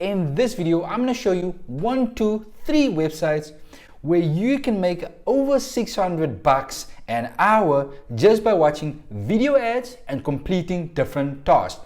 In this video, I'm going to show you 1, 2, 3 websites where you can make over $600 an hour just by watching video ads and completing different tasks.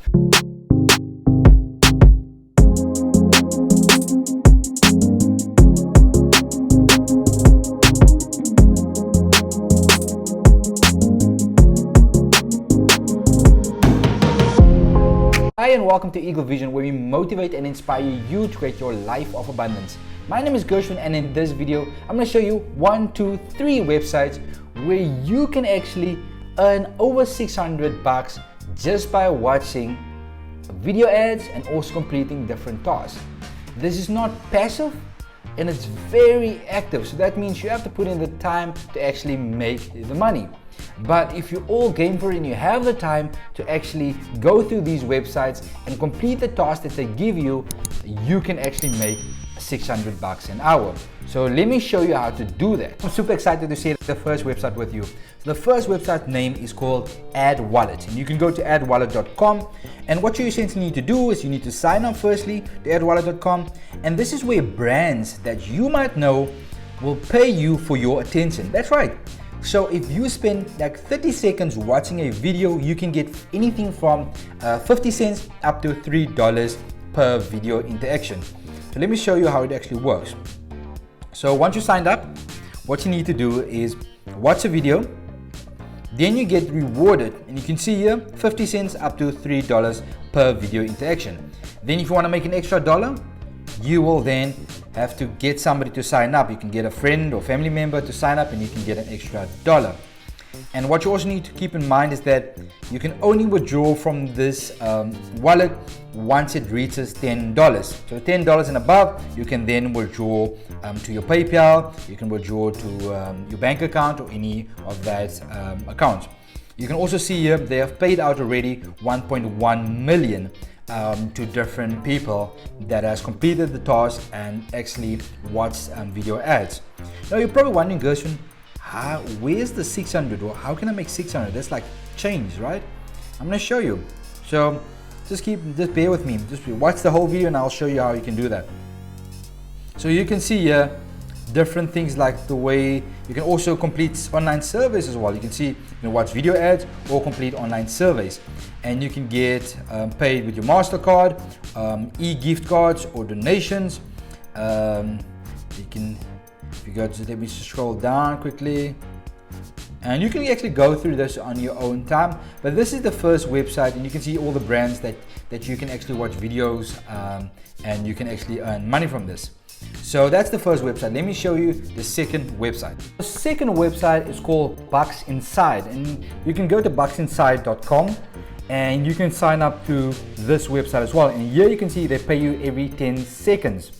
Hi and welcome to Eagle Vision, where we motivate and inspire you to create your life of abundance. My name is Gershwin, and in this video I'm going to show you 1, 2, 3 websites where you can actually earn over $600 just by watching video ads and also completing different tasks. This is not passive and it's very active, so that means you have to put in the time to actually make the money. But if you're all game for it and you have the time to actually go through these websites and complete the tasks that they give you, you can actually make $600 an hour. So let me show you how to do that. I'm super excited to share the first website with you. So the first website name is called Ad Wallet, and you can go to adwallet.com, and what you essentially need to do is you need to sign up firstly to adwallet.com, and this is where brands that you might know will pay you for your attention. That's right. So if you spend like 30 seconds watching a video, you can get anything from 50 cents up to $3 per video interaction. So let me show you how it actually works. So once you signed up, what you need to do is watch a video, then you get rewarded, and you can see here 50 cents up to $3 per video interaction. Then if you want to make an extra dollar, you will then have to get somebody to sign up. You can get a friend or family member to sign up and you can get an extra dollar. And what you also need to keep in mind is that you can only withdraw from this wallet once it reaches $10. So $10 and above, you can then withdraw to your PayPal, you can withdraw to your bank account or any of that accounts. You can also see here they have paid out already 1.1 million to different people that has completed the task and actually watched video ads. Now you're probably wondering, Gershwin, where's the 600, or how can I make 600? That's like change, right? I'm going to show you. So just bear with me. Just watch the whole video and I'll show you how you can do that. So you can see here different things like the way you can also complete online surveys as well. You can see you can watch video ads or complete online surveys, and you can get paid with your MasterCard, e-gift cards or donations. You can, if you go to, let me scroll down quickly, and you can actually go through this on your own time. But this is the first website, and you can see all the brands that you can actually watch videos and you can actually earn money from this. So that's the first website. Let me show you the second website. The second website is called Buxinside, and you can go to buxinside.com and you can sign up to this website as well. And here you can see they pay you every 10 seconds.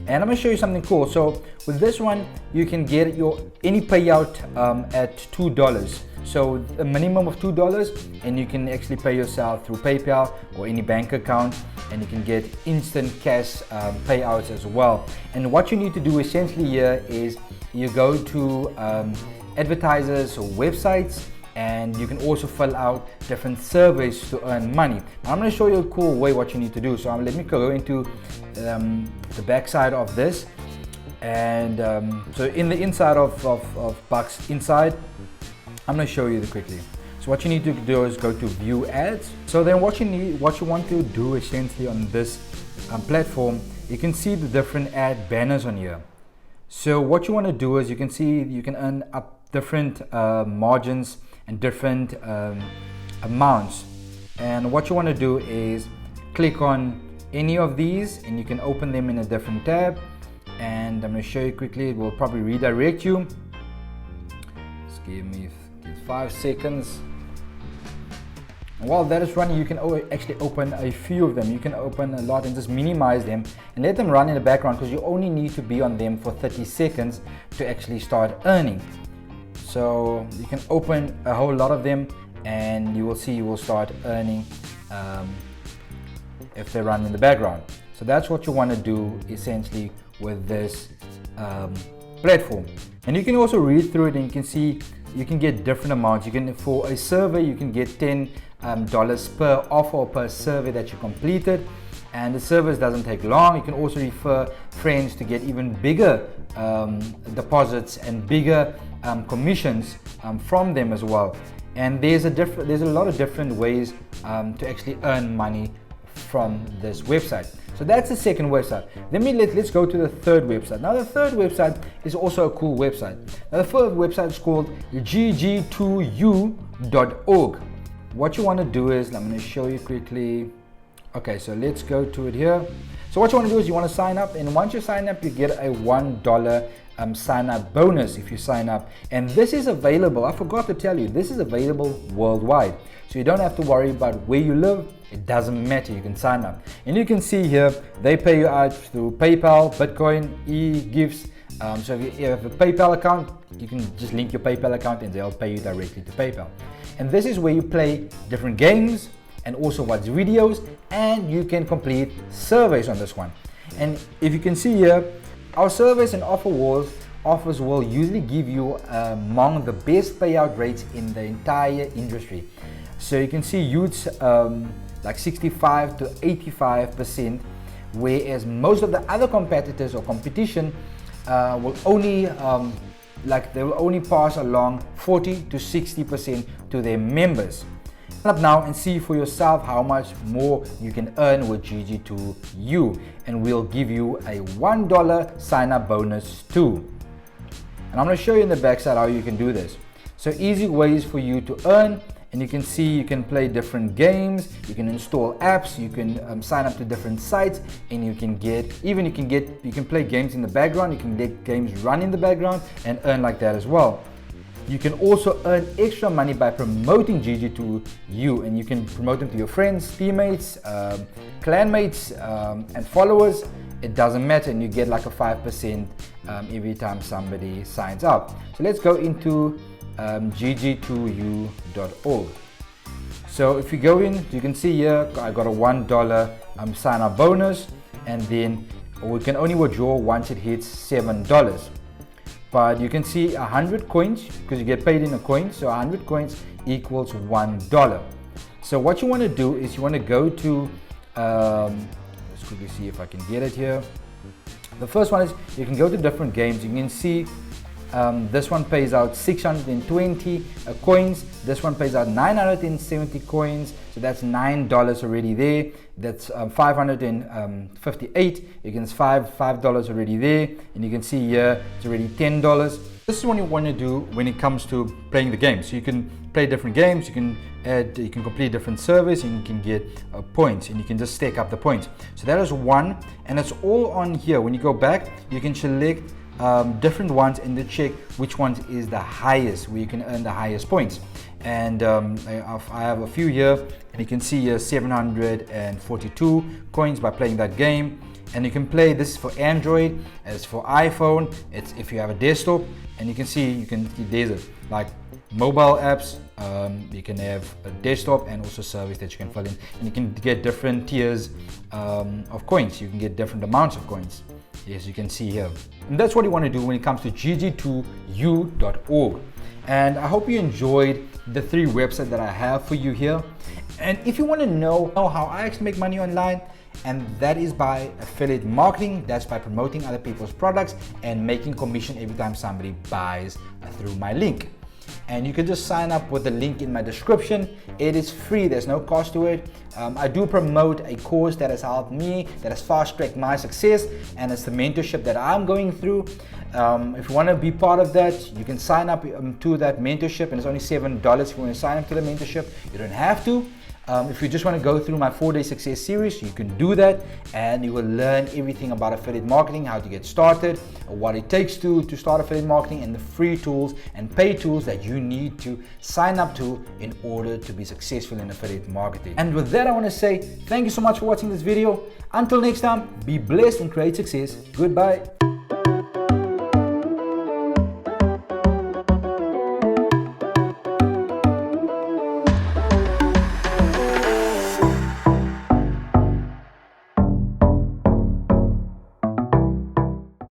And I'm going to show you something cool. So with this one, you can get your any payout at $2. So a minimum of $2, and you can actually pay yourself through PayPal or any bank account, and you can get instant cash payouts as well. And what you need to do essentially here is you go to advertisers or websites, and you can also fill out different surveys to earn money. I'm going to show you a cool way what you need to do. So let me go into the back side of this, and so in the inside of Buxinside, I'm going to show you quickly. So what you need to do is go to view ads. So then what you want to do essentially on this platform, you can see the different ad banners on here. So what you want to do is you can see you can earn up different margins and different amounts. And what you want to do is click on any of these, and you can open them in a different tab. And I'm going to show you quickly. It will probably redirect you. Just give me 5 seconds. And while that is running, you can actually open a few of them. You can open a lot and just minimize them and let them run in the background, because you only need to be on them for 30 seconds to actually start earning. So you can open a whole lot of them, and you will see you will start earning if they run in the background. So that's what you want to do essentially with this platform. And you can also read through it, and you can see you can get different amounts. You can, for a survey, you can get $10 per offer or per survey that you completed. and the service doesn't take long. You can also refer friends to get even bigger deposits and bigger commissions from them as well. And there's a lot of different ways to actually earn money from this website. So that's the second website. Let's go to the third website. Now the third website is also a cool website. Now the third website is called gg2u.org. What you want to do is, I'm going to show you quickly. Okay, so let's go to it here. So what you want to do is you want to sign up, and once you sign up, you get a $1 sign up bonus if you sign up. And this is available, I forgot to tell you, this is available worldwide. So you don't have to worry about where you live. It doesn't matter, you can sign up. And you can see here, they pay you out through PayPal, Bitcoin, e-gifts. So if you have a PayPal account, you can just link your PayPal account and they'll pay you directly to PayPal. And this is where you play different games and also watch videos, and you can complete surveys on this one. And if you can see here, our surveys and offers will usually give you among the best payout rates in the entire industry. So you can see youths like 65 to 85%, whereas most of the other competitors or competition will only they will only pass along 40 to 60% to their members. Sign up now and see for yourself how much more you can earn with GG2U, and we'll give you a $1 sign up bonus too. And I'm going to show you in the backside how you can do this. So easy ways for you to earn, and you can see you can play different games, you can install apps, you can sign up to different sites, and you can play games in the background, you can let games run in the background and earn like that as well. You can also earn extra money by promoting GG2U, and you can promote them to your friends, teammates, clanmates, and followers. It doesn't matter, and you get like a 5% every time somebody signs up. So let's go into gg2u.org. So if you go in, you can see here I got a $1 sign up bonus, and then we can only withdraw once it hits $7. But you can see 100 coins, because you get paid in a coin, so 100 coins equals $1. So what you want to do is you want to go to let's quickly see if I can get it here. The first one is you can go to different games. You can see this one pays out 620 coins. This one pays out 970 coins, so that's $9 already there. That's 558. You can $5 already there, and you can see here it's already $10. This is what you want to do when it comes to playing the game. So you can play different games, you can complete different surveys, and you can get points, and you can just stack up the points. So that is one, and it's all on here. When you go back, you can select different ones and to check which one is the highest, where you can earn the highest points. And I have a few here, and you can see here 742 coins by playing that game. And you can play this for Android, as for iPhone, it's if you have a desktop. And you can see there's like mobile apps, you can have a desktop and also service that you can fill in, and you can get different tiers of coins. You can get different amounts of coins, as you can see here. And that's what you want to do when it comes to gg2u.org. And I hope you enjoyed the 3 websites that I have for you here. And if you want to know how I actually make money online, and that is by affiliate marketing. That's by promoting other people's products and making commission every time somebody buys through my link. And you can just sign up with the link in my description. It is free, there's no cost to it. I do promote a course that has helped me, that has fast-tracked my success, and it's the mentorship that I'm going through. If you want to be part of that, you can sign up to that mentorship, and it's only $7 if you want to sign up to the mentorship. You don't have to. If you just want to go through my 4-day success series, you can do that, and you will learn everything about affiliate marketing, how to get started, what it takes to start affiliate marketing, and the free tools and paid tools that you need to sign up to in order to be successful in affiliate marketing. And with that, I want to say thank you so much for watching this video. Until next time, be blessed and create success. Goodbye.